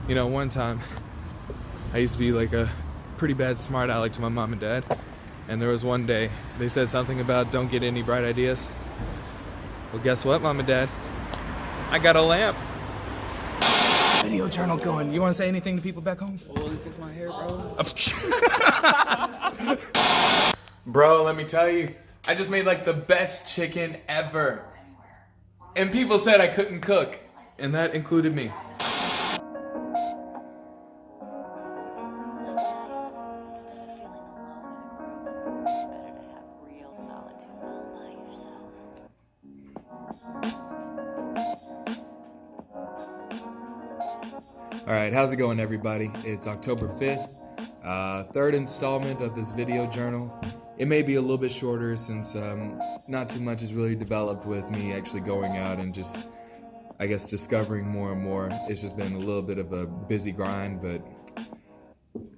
You know, one time I used to be like a pretty bad smart aleck to my mom and dad, and there was one day they said something about don't get any bright ideas. Well, guess what, Mom and Dad? I got a lamp. Video journal going. You want to say anything to people back home? Oh, let me fix my hair, bro. Bro, let me tell you, I just made like the best chicken ever. And people said I couldn't cook, and that included me. All right, how's it going, everybody? It's October 5th, third installment of this video journal. It may be a little bit shorter since not too much has really developed with me actually going out and just, I guess, discovering more and more. It's just been a little bit of a busy grind, but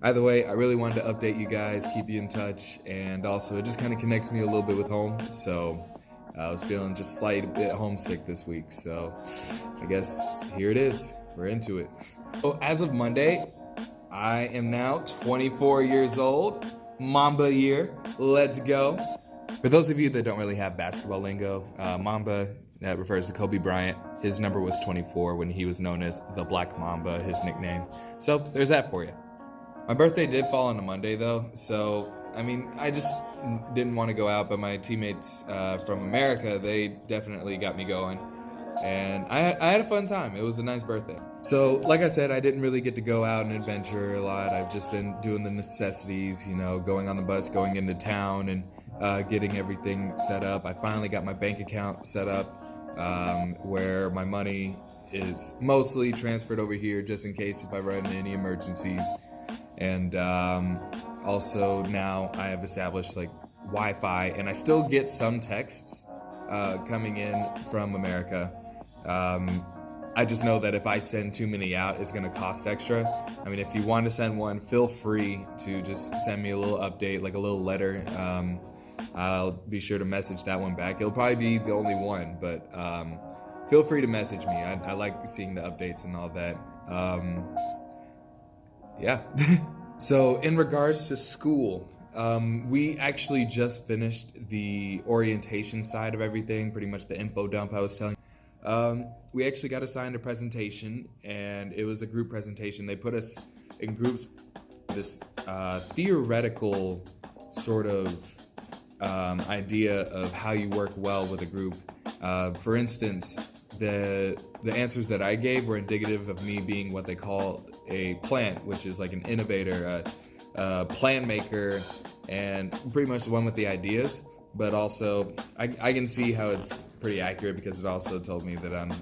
either way, I really wanted to update you guys, keep you in touch, and also it just kind of connects me a little bit with home, so I was feeling just slightly bit homesick this week, so I guess here it is. We're into it. So as of Monday, I am now 24 years old. Mamba year. Let's go. For those of you that don't really have basketball lingo, Mamba, that refers to Kobe Bryant. His number was 24 when he was known as the Black Mamba, his nickname. So there's that for you. My birthday did fall on a Monday though, so I mean, I just didn't want to go out, but my teammates from America, they definitely got me going. And I had a fun time. It was a nice birthday. So, like I said, I didn't really get to go out and adventure a lot. I've just been doing the necessities, you know, going on the bus, going into town, and getting everything set up. I finally got my bank account set up where my money is mostly transferred over here just in case if I run into any emergencies. And also now I have established like Wi-Fi, and I still get some texts coming in from America. I just know that if I send too many out, it's going to cost extra. I mean, if you want to send one, feel free to just send me a little update, like a little letter. I'll be sure to message that one back. It'll probably be the only one, but feel free to message me. I like seeing the updates and all that. Yeah. So in regards to school, we actually just finished the orientation side of everything, pretty much the info dump I was telling you. We actually got assigned a presentation, and it was a group presentation. They put us in groups, this theoretical sort of idea of how you work well with a group. For instance, the answers that I gave were indicative of me being what they call a plant, which is like an innovator, a plan maker, and pretty much the one with the ideas. But also, I can see how it's pretty accurate because it also told me that I'm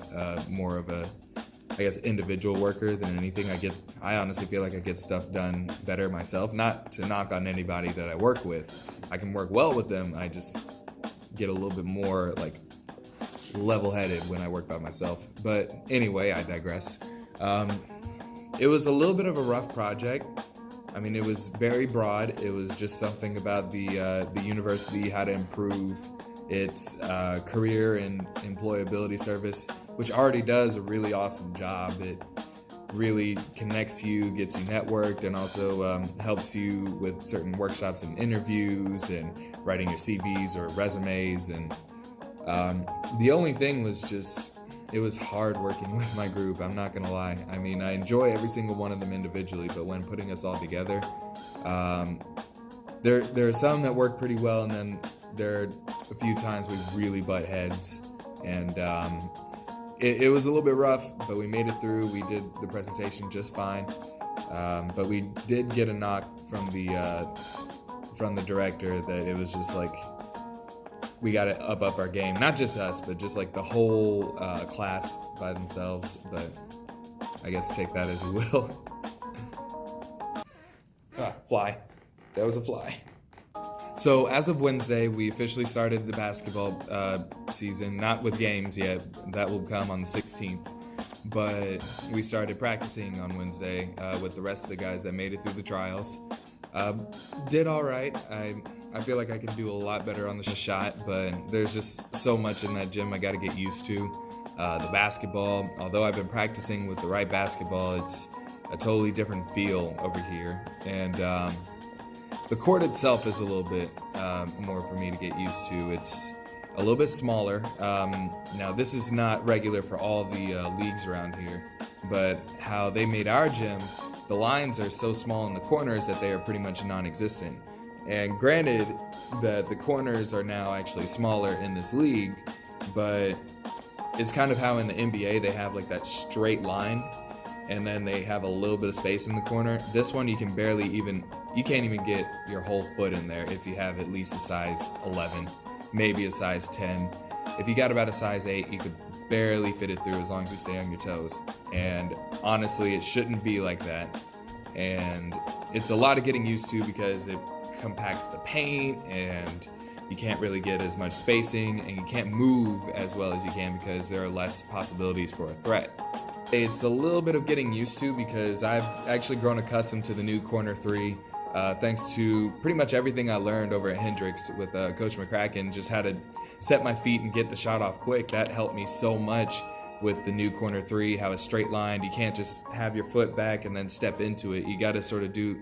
more of a, I guess, individual worker than anything. I honestly feel like I get stuff done better myself. Not to knock on anybody that I work with. I can work well with them. I just get a little bit more like level-headed when I work by myself. But anyway, I digress. It was a little bit of a rough project. I mean, it was very broad. It was just something about the university, how to improve its career and employability service, which already does a really awesome job. It really connects you, gets you networked, and also helps you with certain workshops and interviews and writing your CVs or resumes. And the only thing was just, it was hard working with my group, I'm not gonna lie. I mean, I enjoy every single one of them individually, but when putting us all together, there are some that work pretty well, and then there are a few times we really butt heads. And it was a little bit rough, but we made it through. We did the presentation just fine. But we did get a knock from the director that it was just like, we got to up our game. Not just us, but just like the whole class by themselves. But I guess take that as you will. Fly. That was a fly. So as of Wednesday, we officially started the basketball season. Not with games yet. That will come on the 16th. But we started practicing on Wednesday with the rest of the guys that made it through the trials. Did all right. I feel like I can do a lot better on the shot, but there's just so much in that gym I got to get used to. The basketball, although I've been practicing with the right basketball, a totally different feel over here. And the court itself is a little bit more for me to get used to. It's a little bit smaller. Now, this is not regular for all the leagues around here, but how they made our gym, the lines are so small in the corners that they are pretty much non-existent. And granted that the corners are now actually smaller in this league, but it's kind of how in the NBA they have like that straight line and then they have a little bit of space in the corner. This one you can't even get your whole foot in there if you have at least a size 11, maybe a size 10. If you got about a size 8, you could barely fit it through as long as you stay on your toes. And honestly, it shouldn't be like that. And it's a lot of getting used to because it compacts the paint and you can't really get as much spacing and you can't move as well as you can because there are less possibilities for a threat. It's a little bit of getting used to because I've actually grown accustomed to the new corner 3 thanks to pretty much everything I learned over at Hendrix with Coach McCracken, just how to set my feet and get the shot off quick. That helped me so much with the new corner 3, how it's straight lined. You can't just have your foot back and then step into it. You got to sort of do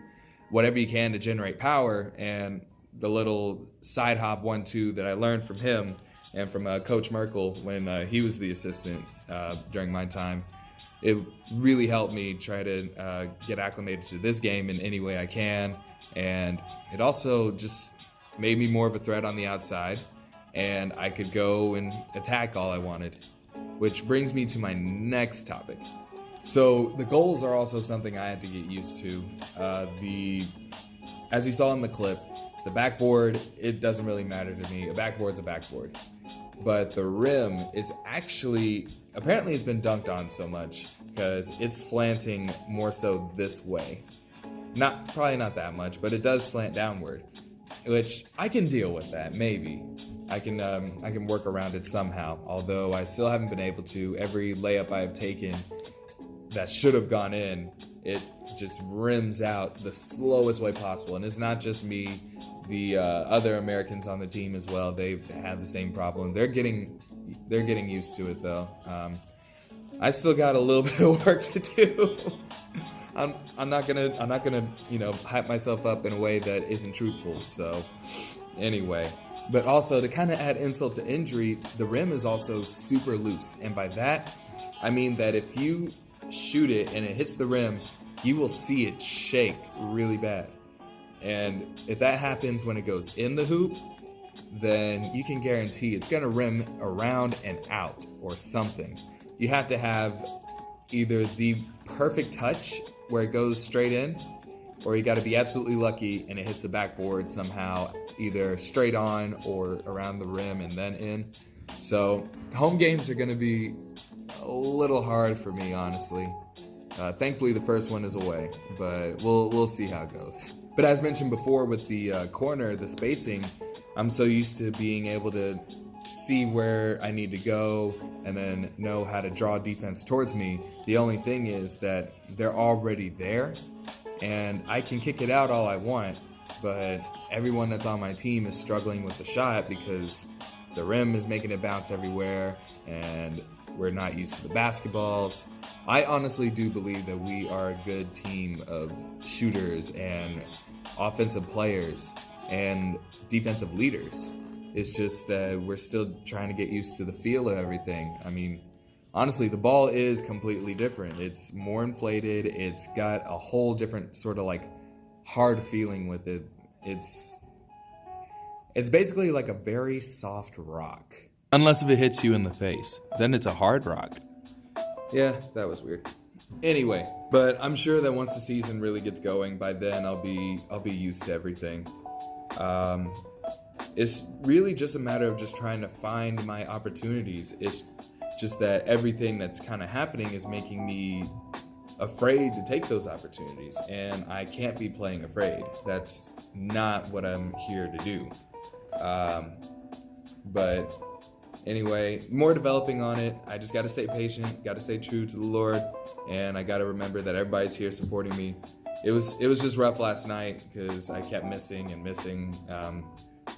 whatever you can to generate power. And the little side hop 1-2 that I learned from him and from Coach Merkel when he was the assistant during my time, it really helped me try to get acclimated to this game in any way I can. And it also just made me more of a threat on the outside, and I could go and attack all I wanted. Which brings me to my next topic. So the goals are also something I had to get used to. As you saw in the clip, the backboard, it doesn't really matter to me. A backboard's a backboard. But the rim, apparently it's been dunked on so much because it's slanting more so this way. Probably not that much, but it does slant downward, which I can deal with that, maybe. I can work around it somehow, although I still haven't been able to. Every layup I've taken that should have gone in, it just rims out the slowest way possible. And it's not just me. The other Americans on the team as well, they've had the same problem. They're getting used to it though. I still got a little bit of work to do. I'm not gonna hype myself up in a way that isn't truthful. So anyway, but also to kind of add insult to injury, the rim is also super loose, and by that I mean that if you shoot it and it hits the rim, you will see it shake really bad. And if that happens when it goes in the hoop, then you can guarantee it's going to rim around and out or something. You have to have either the perfect touch where it goes straight in, or you got to be absolutely lucky and it hits the backboard somehow, either straight on or around the rim and then in. So home games are going to be a little hard for me, honestly. Thankfully, the first one is away, but we'll see how it goes. But as mentioned before with the corner, the spacing, I'm so used to being able to see where I need to go and then know how to draw defense towards me. The only thing is that they're already there, and I can kick it out all I want, but everyone that's on my team is struggling with the shot because the rim is making it bounce everywhere, and we're not used to the basketballs. I honestly do believe that we are a good team of shooters and offensive players and defensive leaders. It's just that we're still trying to get used to the feel of everything. I mean, honestly, the ball is completely different. It's more inflated. It's got a whole different sort of like hard feeling with it. It's basically like a very soft rock. Unless if it hits you in the face, then it's a hard rock. Yeah, that was weird. Anyway, but I'm sure that once the season really gets going, by then I'll be used to everything. It's really just a matter of just trying to find my opportunities. It's just that everything that's kind of happening is making me afraid to take those opportunities, and I can't be playing afraid. That's not what I'm here to do. But anyway, more developing on it. I just got to stay patient, got to stay true to the Lord, and I got to remember that everybody's here supporting me. It was just rough last night because I kept missing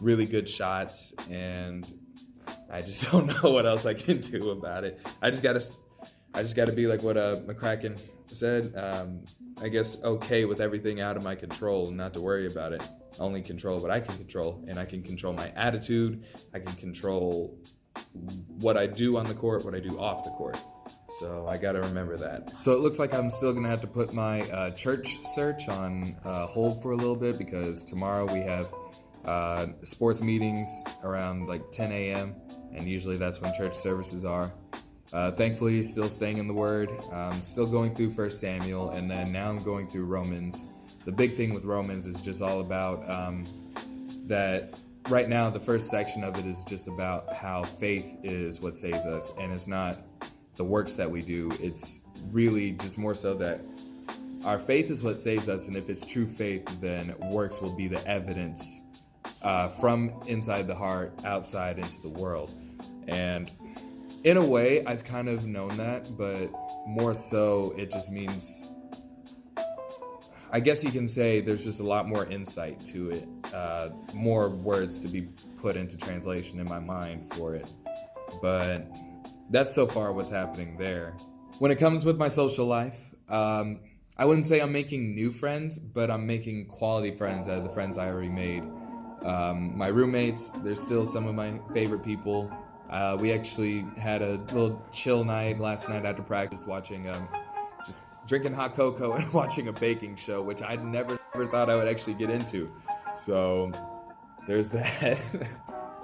really good shots, and I just don't know what else I can do about it. I just got to be like what McCracken said, I guess, okay with everything out of my control, not to worry about it. Only control what I can control, and I can control my attitude. I can control what I do on the court, what I do off the court. So I got to remember that. So it looks like I'm still going to have to put my church search on hold for a little bit, because tomorrow we have sports meetings around like 10 a.m. and usually that's when church services are. Thankfully, still staying in the Word. Still going through 1 Samuel, and then now I'm going through Romans. The big thing with Romans is just all about that right now the first section of it is just about how faith is what saves us, and it's not the works that we do. It's really just more so that our faith is what saves us, and if it's true faith, then works will be the evidence from inside the heart outside into the world. And in a way, I've kind of known that, but more so it just means, I guess you can say there's just a lot more insight to it, more words to be put into translation in my mind for it. But that's so far what's happening there. When it comes with my social life, I wouldn't say I'm making new friends, but I'm making quality friends out of the friends I already made. My roommates, they're still some of my favorite people. We actually had a little chill night last night after practice, watching just drinking hot cocoa and watching a baking show, which I'd never thought I would actually get into. So there's that.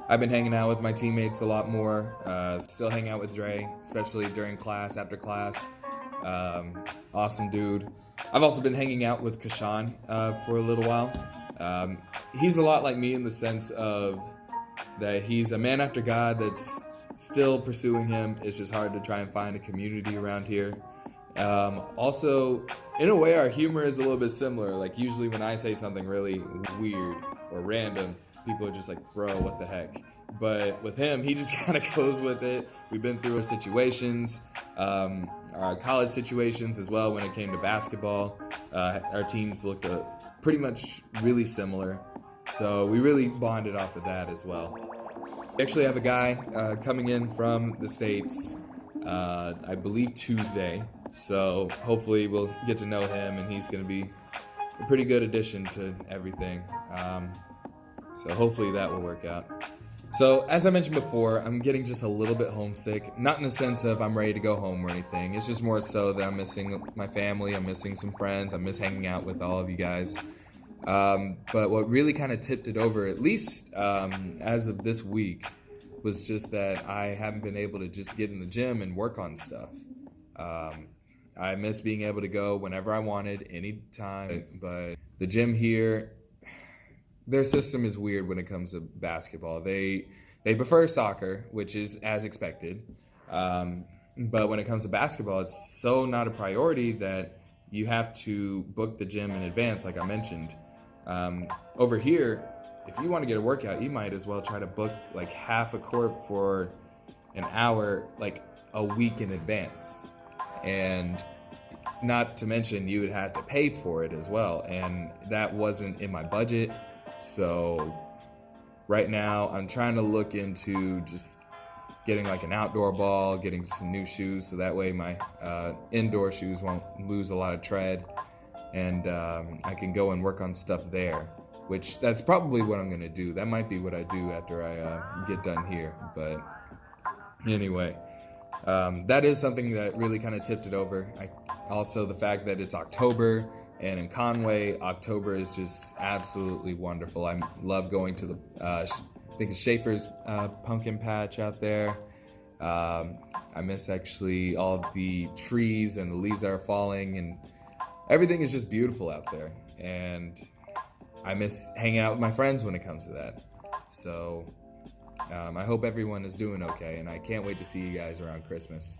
I've been hanging out with my teammates a lot more. Still hang out with Dre, especially during class, after class. Awesome dude. I've also been hanging out with Kashan for a little while. He's a lot like me in the sense of that he's a man after God that's still pursuing him. It's just hard to try and find a community around here. Also, in a way, our humor is a little bit similar. Like, usually when I say something really weird or random, people are just like, bro, what the heck? But with him, he just kind of goes with it. We've been through our situations, our college situations as well. When it came to basketball, our teams looked pretty much really similar. So we really bonded off of that as well. We actually have a guy coming in from the States, I believe Tuesday. So hopefully we'll get to know him, and he's going to be a pretty good addition to everything. So hopefully that will work out. So as I mentioned before, I'm getting just a little bit homesick. Not in the sense of I'm ready to go home or anything. It's just more so that I'm missing my family. I'm missing some friends. I miss hanging out with all of you guys. But what really kind of tipped it over, at least as of this week, was just that I haven't been able to just get in the gym and work on stuff. I miss being able to go whenever I wanted, anytime. But the gym here, their system is weird when it comes to basketball. They prefer soccer, which is as expected. But when it comes to basketball, it's so not a priority that you have to book the gym in advance, like I mentioned. Over here, if you want to get a workout, you might as well try to book like half a court for an hour, like a week in advance. And not to mention you would have to pay for it as well. And that wasn't in my budget. So right now I'm trying to look into just getting like an outdoor ball, getting some new shoes, so that way my indoor shoes won't lose a lot of tread, and I can go and work on stuff there, which that's probably what I'm gonna do. That might be what I do after I get done here. But anyway, that is something that really kind of tipped it over. Also the fact that it's October, and in Conway, October is just absolutely wonderful. I love going to the I think it's Schaefer's pumpkin patch out there. I miss actually all the trees and the leaves that are falling, and everything is just beautiful out there. And I miss hanging out with my friends when it comes to that. So I hope everyone is doing okay, and I can't wait to see you guys around Christmas.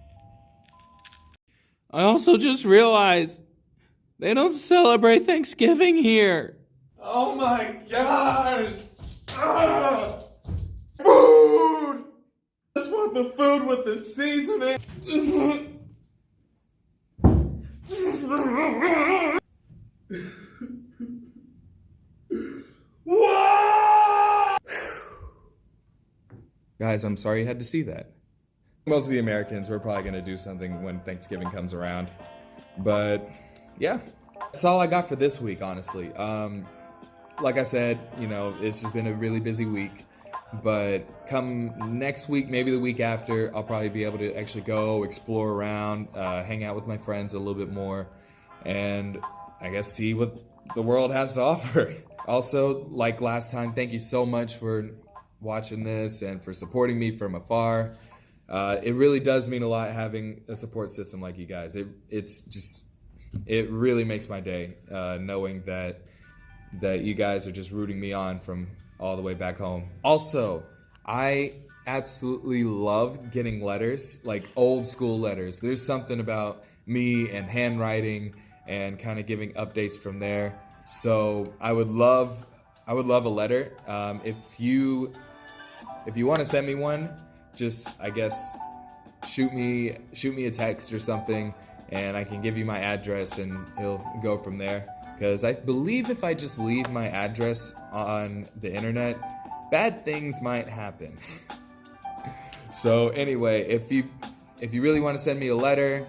I also just realized they don't celebrate Thanksgiving here. Oh my gosh! Food! I just want the food with the seasoning. Guys, I'm sorry you had to see that. Most of the Americans, we're probably going to do something when Thanksgiving comes around. But yeah, that's all I got for this week, honestly. Like I said, you know, it's just been a really busy week. But come next week, maybe the week after, I'll probably be able to actually go explore around, hang out with my friends a little bit more, and I guess see what the world has to offer. Also, like last time, thank you so much for watching this and for supporting me from afar. It really does mean a lot having a support system like you guys. It really makes my day knowing that you guys are just rooting me on from all the way back home. Also, I absolutely love getting letters, like old school letters. There's something about me and handwriting and kind of giving updates from there. So I would love a letter. If you want to send me one, just, I guess, shoot me a text or something, and I can give you my address and it'll go from there. Because I believe if I just leave my address on the internet, bad things might happen. So anyway, if you really want to send me a letter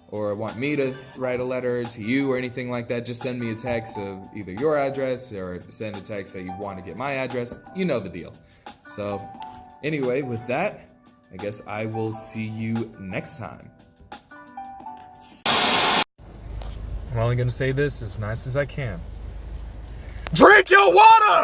or want me to write a letter to you or anything like that, just send me a text of either your address or send a text that you want to get my address. You know the deal. So anyway, with that, I guess I will see you next time. I'm only gonna say this as nice as I can. Drink your water!